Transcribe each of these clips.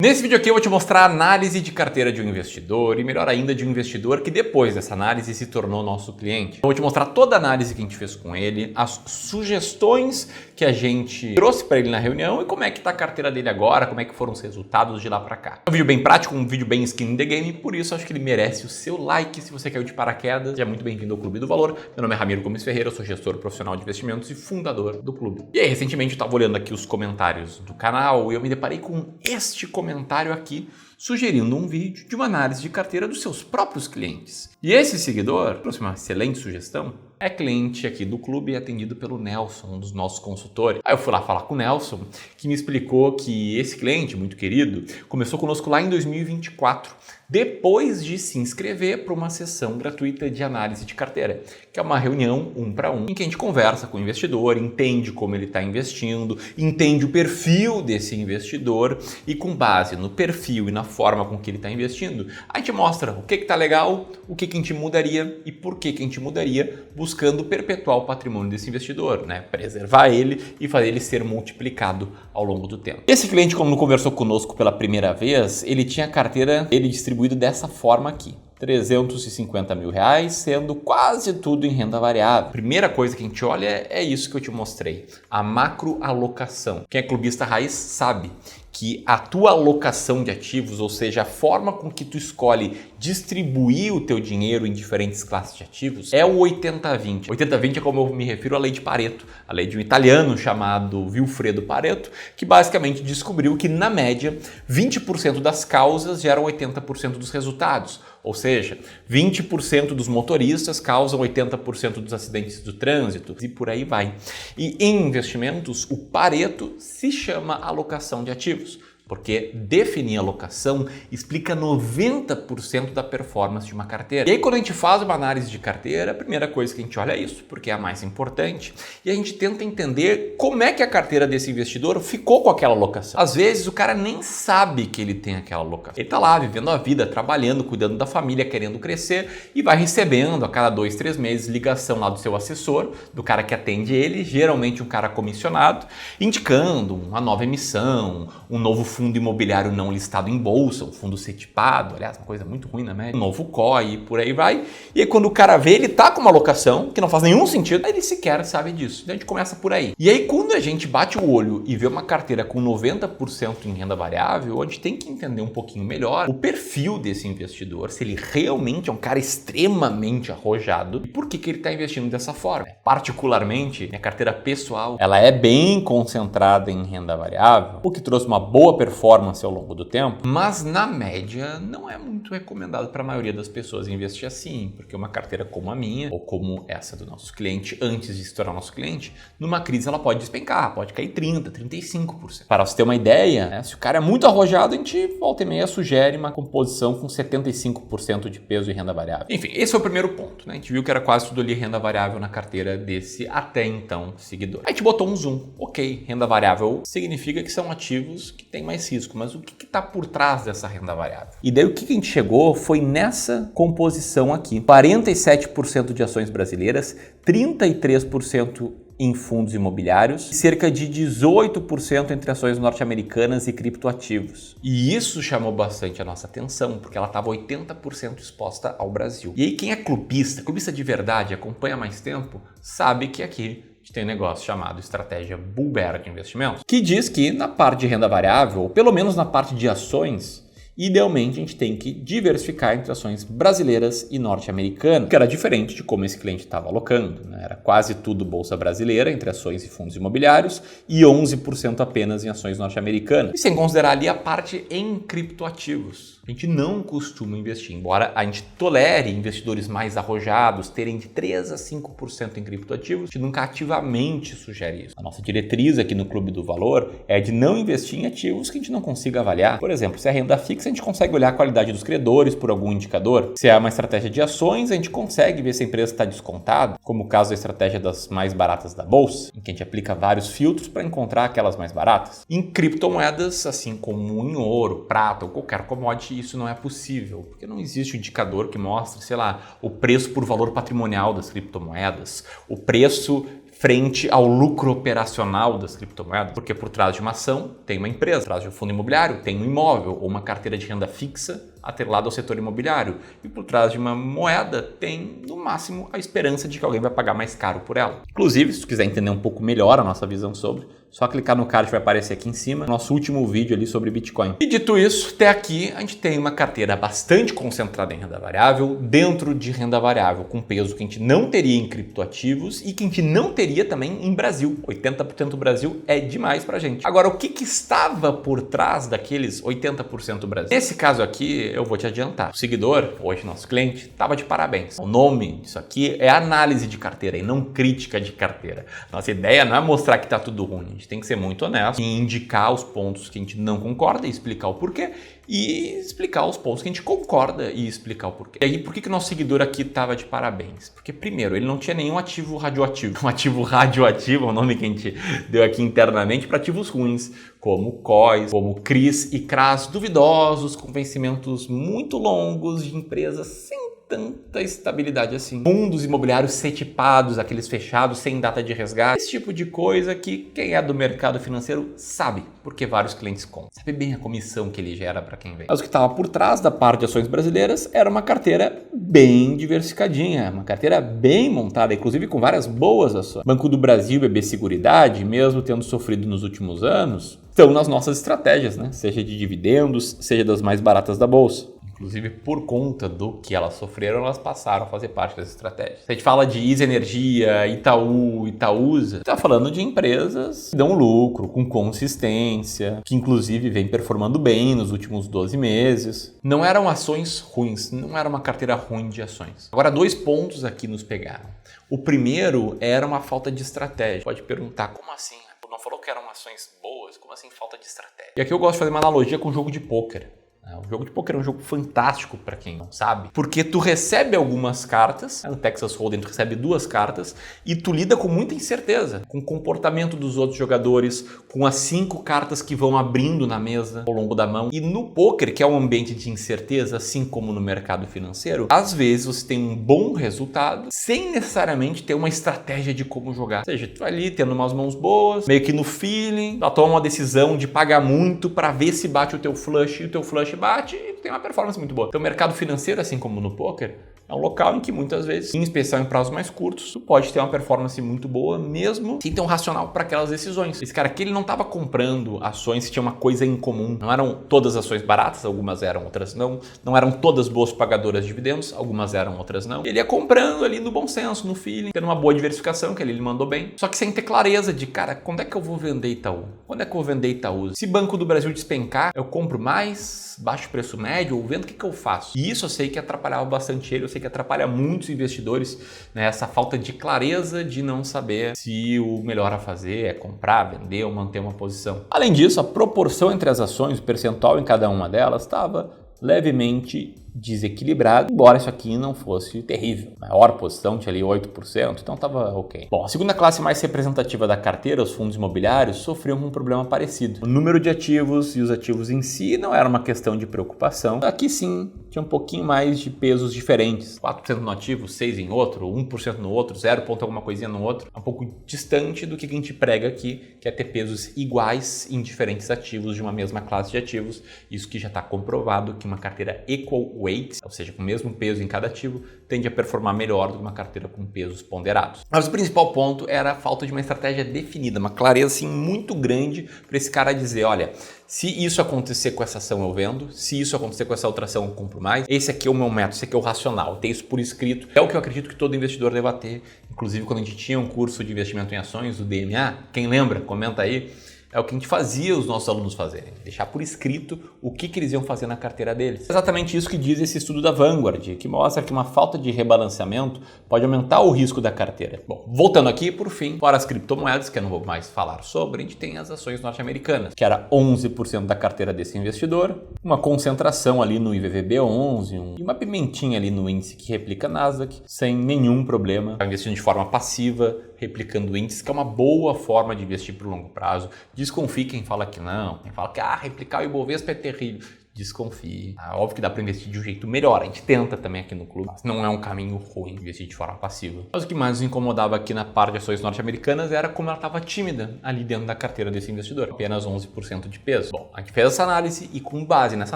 Nesse vídeo aqui eu vou te mostrar a análise de carteira de um investidor e melhor ainda de um investidor que depois dessa análise se tornou nosso cliente. Eu vou te mostrar toda a análise que a gente fez com ele, as sugestões que a gente trouxe para ele na reunião e como é que tá a carteira dele agora, como é que foram os resultados de lá para cá. É um vídeo bem prático, um vídeo bem skin in the game, por isso acho que ele merece o seu like se você caiu de paraquedas. Seja muito bem-vindo ao Clube do Valor. Meu nome é Ramiro Gomes Ferreira, eu sou gestor profissional de investimentos e fundador do clube. E aí, recentemente eu estava olhando aqui os comentários do canal e eu me deparei com este comentário aqui sugerindo um vídeo de uma análise de carteira dos seus próprios clientes. E esse seguidor trouxe uma excelente sugestão. É cliente aqui do clube e atendido pelo Nelson, um dos nossos consultores. Aí eu fui lá falar com o Nelson, que me explicou que esse cliente, muito querido, começou conosco lá em 2024, depois de se inscrever para uma sessão gratuita de análise de carteira, que é uma reunião 1 para 1, em que a gente conversa com o investidor, entende como ele está investindo, entende o perfil desse investidor e com base no perfil e na forma com que ele está investindo, a gente mostra o que está legal, o que a gente mudaria e por que a gente mudaria, buscando perpetuar o patrimônio desse investidor, né? Preservar ele e fazer ele ser multiplicado ao longo do tempo. Esse cliente, quando conversou conosco pela primeira vez, ele tinha a carteira distribuída dessa forma aqui. 350 mil reais, sendo quase tudo em renda variável. Primeira coisa que a gente olha é isso que eu te mostrei, a macroalocação. Quem é clubista raiz sabe que a tua alocação de ativos, ou seja, a forma com que tu escolhe distribuir o teu dinheiro em diferentes classes de ativos, é o 80-20. 80-20 é como eu me refiro à lei de Pareto, a lei de um italiano chamado Vilfredo Pareto, que basicamente descobriu que, na média, 20% das causas geram 80% dos resultados. Ou seja, 20% dos motoristas causam 80% dos acidentes do trânsito e por aí vai. E em investimentos, o Pareto se chama alocação de ativos, porque definir a alocação explica 90% da performance de uma carteira. E aí, quando a gente faz uma análise de carteira, a primeira coisa que a gente olha é isso, porque é a mais importante, e a gente tenta entender como é que a carteira desse investidor ficou com aquela alocação. Às vezes, o cara nem sabe que ele tem aquela alocação. Ele está lá, vivendo a vida, trabalhando, cuidando da família, querendo crescer, e vai recebendo a cada 2, 3 meses ligação lá do seu assessor, do cara que atende ele, geralmente um cara comissionado, indicando uma nova emissão, um novo fundo imobiliário não listado em bolsa, um fundo setipado, aliás, uma coisa muito ruim na média, um novo COI, por aí vai. E aí quando o cara vê, ele tá com uma alocação que não faz nenhum sentido, ele sequer sabe disso. Então a gente começa por aí. E aí quando a gente bate o olho e vê uma carteira com 90% em renda variável, a gente tem que entender um pouquinho melhor o perfil desse investidor, se ele realmente é um cara extremamente arrojado e por que ele está investindo dessa forma. Particularmente, minha carteira pessoal, ela é bem concentrada em renda variável, o que trouxe uma boa performance ao longo do tempo, mas na média não é muito recomendado para a maioria das pessoas investir assim, porque uma carteira como a minha, ou como essa do nosso cliente, antes de se tornar nosso cliente, numa crise ela pode despencar, pode cair 30%, 35%. Para você ter uma ideia, né, se o cara é muito arrojado, a gente volta e meia sugere uma composição com 75% de peso em renda variável. Enfim, esse foi o primeiro ponto, né? A gente viu que era quase tudo ali renda variável na carteira desse até então seguidor. A gente botou um zoom. Ok, renda variável significa que são ativos que têm mais risco, mas o que está por trás dessa renda variável? E daí o que a gente chegou foi nessa composição aqui. 47% de ações brasileiras, 33% em fundos imobiliários e cerca de 18% entre ações norte-americanas e criptoativos. E isso chamou bastante a nossa atenção, porque ela estava 80% exposta ao Brasil. E aí quem é clubista de verdade, acompanha há mais tempo, sabe que aqui a gente tem um negócio chamado estratégia Bull Bear de investimentos, que diz que na parte de renda variável, ou pelo menos na parte de ações, idealmente a gente tem que diversificar entre ações brasileiras e norte-americanas, que era diferente de como esse cliente estava alocando, né? Era quase tudo bolsa brasileira entre ações e fundos imobiliários e 11% apenas em ações norte-americanas. E sem considerar ali a parte em criptoativos. A gente não costuma investir, embora a gente tolere investidores mais arrojados terem de 3 a 5% em criptoativos, a gente nunca ativamente sugere isso. A nossa diretriz aqui no Clube do Valor é de não investir em ativos que a gente não consiga avaliar. Por exemplo, se é renda fixa, a gente consegue olhar a qualidade dos credores por algum indicador. Se é uma estratégia de ações, a gente consegue ver se a empresa está descontada, como o caso da estratégia das mais baratas da bolsa, em que a gente aplica vários filtros para encontrar aquelas mais baratas. Em criptomoedas, assim como em ouro, prata ou qualquer commodity, isso não é possível, porque não existe um indicador que mostre, sei lá, o preço por valor patrimonial das criptomoedas, o preço frente ao lucro operacional das criptomoedas, porque por trás de uma ação tem uma empresa, por trás de um fundo imobiliário tem um imóvel ou uma carteira de renda fixa atrelada ao setor imobiliário, e por trás de uma moeda tem, no máximo, a esperança de que alguém vai pagar mais caro por ela. Inclusive, se tu quiser entender um pouco melhor a nossa visão sobre, só clicar no card que vai aparecer aqui em cima, nosso último vídeo ali sobre Bitcoin. E dito isso, até aqui a gente tem uma carteira bastante concentrada em renda variável, dentro de renda variável, com peso que a gente não teria em criptoativos e que a gente não teria também em Brasil. 80% do Brasil é demais pra gente. Agora, o que estava por trás daqueles 80% do Brasil? Nesse caso aqui, eu vou te adiantar. O seguidor, hoje nosso cliente, estava de parabéns. O nome disso aqui é análise de carteira e não crítica de carteira. Nossa ideia não é mostrar que está tudo ruim. A gente tem que ser muito honesto e indicar os pontos que a gente não concorda e explicar o porquê, e explicar os pontos que a gente concorda e explicar o porquê. E aí, por que o nosso seguidor aqui estava de parabéns? Porque, primeiro, ele não tinha nenhum ativo radioativo. Um ativo radioativo é o nome que a gente deu aqui internamente para ativos ruins, como COIs, como CRIs e CRAs duvidosos, com vencimentos muito longos de empresas sem tanta estabilidade assim. Fundos imobiliários setipados, aqueles fechados, sem data de resgate. Esse tipo de coisa que quem é do mercado financeiro sabe, porque vários clientes compram. Sabe bem a comissão que ele gera para quem vem. Mas o que estava por trás da parte de ações brasileiras era uma carteira bem diversificadinha, uma carteira bem montada, inclusive com várias boas ações. Banco do Brasil, BB Seguridade, mesmo tendo sofrido nos últimos anos, estão nas nossas estratégias, né? Seja de dividendos, seja das mais baratas da bolsa. Inclusive, por conta do que elas sofreram, elas passaram a fazer parte das estratégias. Se a gente fala de Isa Energia, Itaú, Itaúsa, está falando de empresas que dão lucro, com consistência, que inclusive vem performando bem nos últimos 12 meses. Não eram ações ruins, não era uma carteira ruim de ações. Agora, 2 pontos aqui nos pegaram. O primeiro era uma falta de estratégia. Pode perguntar, como assim? Não falou que eram ações boas? Como assim falta de estratégia? E aqui eu gosto de fazer uma analogia com o jogo de pôquer. O jogo de pôquer é um jogo fantástico para quem não sabe, porque tu recebe algumas cartas, no Texas Hold'em tu recebe 2 cartas e tu lida com muita incerteza, com o comportamento dos outros jogadores, com as 5 cartas que vão abrindo na mesa ao longo da mão. E no pôquer, que é um ambiente de incerteza, assim como no mercado financeiro, às vezes você tem um bom resultado sem necessariamente ter uma estratégia de como jogar. Ou seja, tu vai ali tendo umas mãos boas, meio que no feeling, tu toma uma decisão de pagar muito para ver se bate o teu flush, e o teu flush bate e tem uma performance muito boa. Então o mercado financeiro, assim como no poker, é um local em que muitas vezes, em especial em prazos mais curtos, tu pode ter uma performance muito boa mesmo sem ter um racional para aquelas decisões. Esse cara aqui, ele não estava comprando ações que tinha uma coisa em comum. Não eram todas ações baratas, algumas eram, outras não. Não eram todas boas pagadoras de dividendos, algumas eram, outras não. Ele ia comprando ali no bom senso, no feeling, tendo uma boa diversificação, que ele mandou bem. Só que sem ter clareza de, cara, quando é que eu vou vender Itaú? Quando é que eu vou vender Itaú? Se Banco do Brasil despencar, eu compro mais, baixo preço médio, ou vendo, o que eu faço? E isso eu sei que atrapalhava bastante ele, eu sei que atrapalha muitos investidores, né? Essa falta de clareza de não saber se o melhor a fazer é comprar, vender ou manter uma posição. Além disso, a proporção entre as ações, o percentual em cada uma delas, estava levemente desequilibrado, embora isso aqui não fosse terrível. A maior posição tinha ali 8%, então estava ok. Bom, a segunda classe mais representativa da carteira, os fundos imobiliários, sofriam com um problema parecido. O número de ativos e os ativos em si não era uma questão de preocupação. Aqui sim, tinha um pouquinho mais de pesos diferentes. 4% no ativo, 6% em outro, 1% no outro, 0 ponto alguma coisinha no outro. Um pouco distante do que a gente prega aqui, que é ter pesos iguais em diferentes ativos de uma mesma classe de ativos. Isso que já está comprovado que uma carteira equal weight, ou seja, com o mesmo peso em cada ativo, tende a performar melhor do que uma carteira com pesos ponderados. Mas o principal ponto era a falta de uma estratégia definida, uma clareza assim muito grande para esse cara dizer, olha, se isso acontecer com essa ação eu vendo, se isso acontecer com essa outra ação eu compro mais, esse aqui é o meu método, esse aqui é o racional, ter isso por escrito, é o que eu acredito que todo investidor deva ter. Inclusive quando a gente tinha um curso de investimento em ações, o DMA, quem lembra, comenta aí, é o que a gente fazia os nossos alunos fazerem, deixar por escrito o que eles iam fazer na carteira deles. É exatamente isso que diz esse estudo da Vanguard, que mostra que uma falta de rebalanceamento pode aumentar o risco da carteira. Bom, voltando aqui, por fim, fora as criptomoedas, que eu não vou mais falar sobre, a gente tem as ações norte-americanas, que era 11% da carteira desse investidor, uma concentração ali no IVVB11 e uma pimentinha ali no índice que replica Nasdaq, sem nenhum problema. Está investindo de forma passiva, replicando índices, que é uma boa forma de investir para o longo prazo. Desconfie quem fala que não, quem fala que replicar o Ibovespa é terrível. desconfie. Óbvio que dá para investir de um jeito melhor, a gente tenta também aqui no clube, mas não é um caminho ruim investir de forma passiva. Mas o que mais nos incomodava aqui na parte de ações norte-americanas era como ela estava tímida ali dentro da carteira desse investidor, apenas 11% de peso. Bom, a gente fez essa análise e com base nessa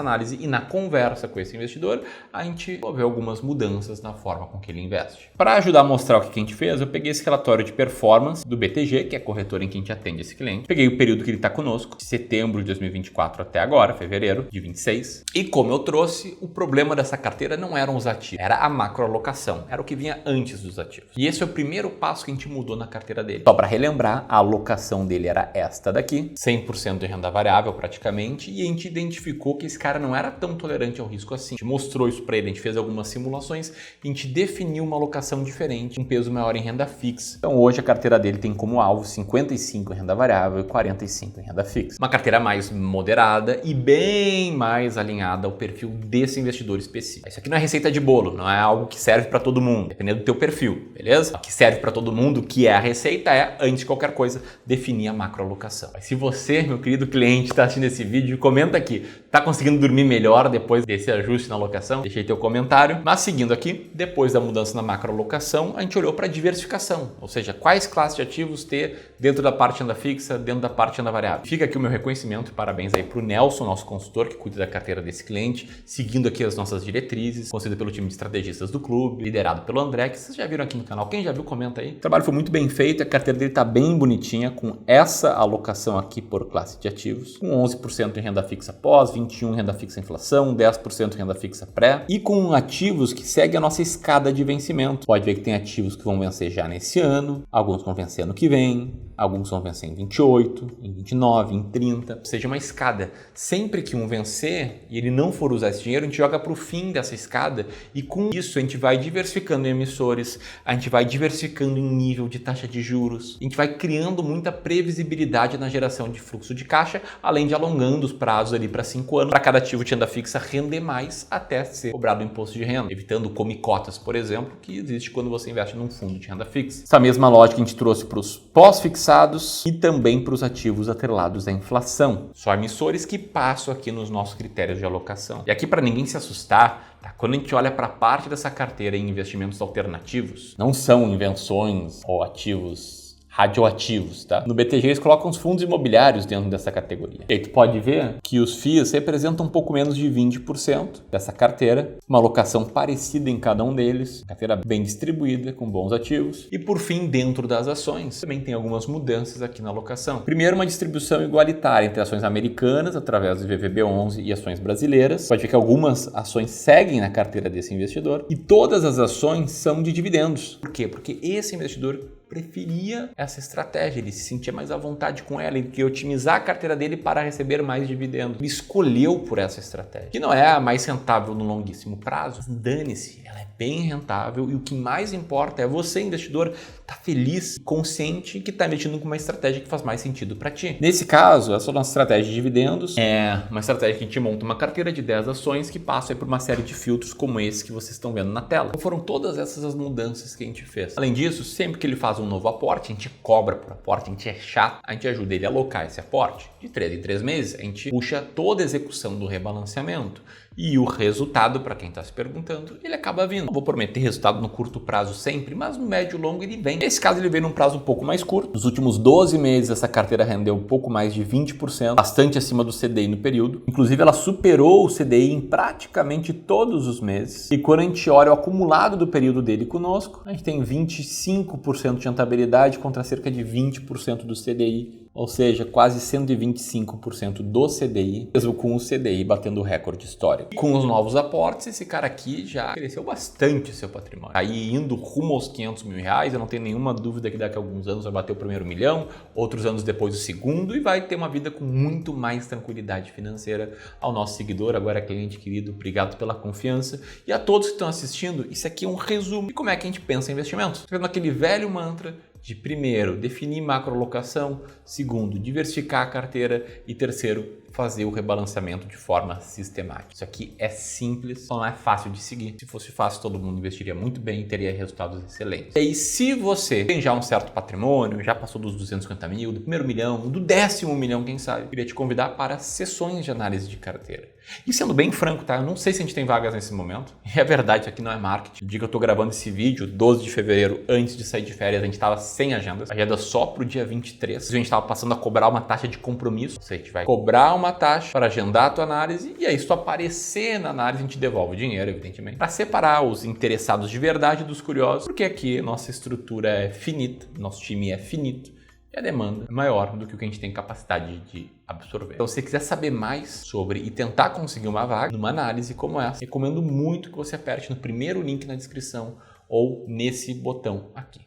análise e na conversa com esse investidor, a gente houve algumas mudanças na forma com que ele investe. Para ajudar a mostrar o que a gente fez, eu peguei esse relatório de performance do BTG, que é a corretora em que a gente atende esse cliente. Peguei o período que ele está conosco, de setembro de 2024 até agora, fevereiro de 26. E como eu trouxe, o problema dessa carteira não eram os ativos, era a macroalocação, era o que vinha antes dos ativos. E esse é o primeiro passo que a gente mudou na carteira dele. Só para relembrar, a alocação dele era esta daqui, 100% de renda variável praticamente, e a gente identificou que esse cara não era tão tolerante ao risco assim. A gente mostrou isso para ele, a gente fez algumas simulações, a gente definiu uma alocação diferente, um peso maior em renda fixa. Então hoje a carteira dele tem como alvo 55 em renda variável e 45 em renda fixa. Uma carteira mais moderada e bem mais alinhada ao perfil desse investidor específico. Isso aqui não é receita de bolo, não é algo que serve para todo mundo, dependendo do teu perfil, beleza? O que serve para todo mundo, que é a receita, é, antes de qualquer coisa, definir a macroalocação. Mas se você, meu querido cliente, está assistindo esse vídeo, comenta aqui, tá conseguindo dormir melhor depois desse ajuste na alocação? Deixei teu comentário. Mas seguindo aqui, depois da mudança na macroalocação, a gente olhou para diversificação, ou seja, quais classes de ativos ter dentro da parte renda fixa, dentro da parte renda variável. Fica aqui o meu reconhecimento e parabéns aí para o Nelson, nosso consultor que cuida da carteira desse cliente, seguindo aqui as nossas diretrizes, concedido pelo time de estrategistas do clube, liderado pelo André, que vocês já viram aqui no canal. Quem já viu, comenta aí. O trabalho foi muito bem feito, a carteira dele está bem bonitinha, com essa alocação aqui por classe de ativos, com 11% em renda fixa pós, 21% em renda fixa inflação, 10% em renda fixa pré, e com ativos que seguem a nossa escada de vencimento. Pode ver que tem ativos que vão vencer já nesse ano, alguns vão vencer ano que vem, alguns vão vencer em 28, em 29, em 30, ou seja, uma escada. Sempre que um vencer e ele não for usar esse dinheiro, a gente joga para o fim dessa escada e com isso a gente vai diversificando em emissores, a gente vai diversificando em nível de taxa de juros, a gente vai criando muita previsibilidade na geração de fluxo de caixa, além de alongando os prazos ali para 5 anos, para cada ativo de renda fixa render mais até ser cobrado o imposto de renda, evitando come-cotas, por exemplo, que existe quando você investe num fundo de renda fixa. Essa mesma lógica a gente trouxe para os pós-fixados e também para os ativos atrelados à inflação. Só emissores que passam aqui nos nossos critérios de alocação. E aqui, para ninguém se assustar, tá? Quando a gente olha para parte dessa carteira em investimentos alternativos, não são invenções ou ativos radioativos, tá? No BTG eles colocam os fundos imobiliários dentro dessa categoria. E aí tu pode ver que os FIIs representam um pouco menos de 20% dessa carteira, uma alocação parecida em cada um deles, carteira bem distribuída, com bons ativos. E por fim, dentro das ações, também tem algumas mudanças aqui na alocação. Primeiro, uma distribuição igualitária entre ações americanas, através do VVB11 e ações brasileiras. Pode ver que algumas ações seguem na carteira desse investidor e todas as ações são de dividendos. Por quê? Porque esse investidor preferia essa estratégia, ele se sentia mais à vontade com ela, ele queria otimizar a carteira dele para receber mais dividendos. Ele escolheu por essa estratégia, que não é a mais rentável no longuíssimo prazo. Dane-se, ela é bem rentável e o que mais importa é você, investidor, estar feliz, consciente que está investindo com uma estratégia que faz mais sentido para ti. Nesse caso, essa nossa estratégia de dividendos é uma estratégia que a gente monta uma carteira de 10 ações que passa por uma série de filtros como esse que vocês estão vendo na tela. Então foram todas essas as mudanças que a gente fez. Além disso, sempre que ele faz um novo aporte, a gente cobra por aporte, a gente é chato, a gente ajuda ele a alocar esse aporte. De 3 em 3 meses, a gente puxa toda a execução do rebalanceamento. E o resultado, para quem está se perguntando, ele acaba vindo. Não vou prometer resultado no curto prazo sempre, mas no médio e longo ele vem. Nesse caso ele veio num prazo um pouco mais curto. Nos últimos 12 meses essa carteira rendeu um pouco mais de 20%, bastante acima do CDI no período. Inclusive ela superou o CDI em praticamente todos os meses. E quando a gente olha o acumulado do período dele conosco, a gente tem 25% de rentabilidade contra cerca de 20% do CDI. Ou seja, quase 125% do CDI, mesmo com o CDI batendo o recorde histórico. E com os novos aportes, esse cara aqui já cresceu bastante seu patrimônio. Aí indo rumo aos 500 mil reais, eu não tenho nenhuma dúvida que daqui a alguns anos vai bater o primeiro milhão, outros anos depois o segundo, e vai ter uma vida com muito mais tranquilidade financeira. Ao nosso seguidor, agora cliente querido, obrigado pela confiança. E a todos que estão assistindo, isso aqui é um resumo de como é que a gente pensa em investimentos. Vendo aquele velho mantra de primeiro, definir macroalocação, segundo, diversificar a carteira e terceiro, fazer o rebalanceamento de forma sistemática. Isso aqui é simples, só não é fácil de seguir. Se fosse fácil, todo mundo investiria muito bem e teria resultados excelentes. E aí, se você tem já um certo patrimônio, já passou dos 250 mil, do primeiro milhão, do 10º milhão, quem sabe, eu queria te convidar para sessões de análise de carteira. E sendo bem franco, tá? Eu não sei se a gente tem vagas nesse momento. E é verdade, isso aqui não é marketing. No dia que eu tô gravando esse vídeo, 12 de fevereiro, antes de sair de férias, a gente tava sem agendas. Agenda só pro dia 23. A gente tava passando a cobrar uma taxa de compromisso. Ou seja, a gente vai cobrar uma taxa para agendar a tua análise e aí se tu aparecer na análise, a gente devolve o dinheiro, evidentemente, para separar os interessados de verdade dos curiosos, porque aqui nossa estrutura é finita, nosso time é finito. E a demanda é maior do que o que a gente tem capacidade de absorver. Então, se você quiser saber mais sobre e tentar conseguir uma vaga numa análise como essa, recomendo muito que você aperte no primeiro link na descrição ou nesse botão aqui.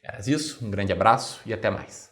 Era isso, um grande abraço e até mais.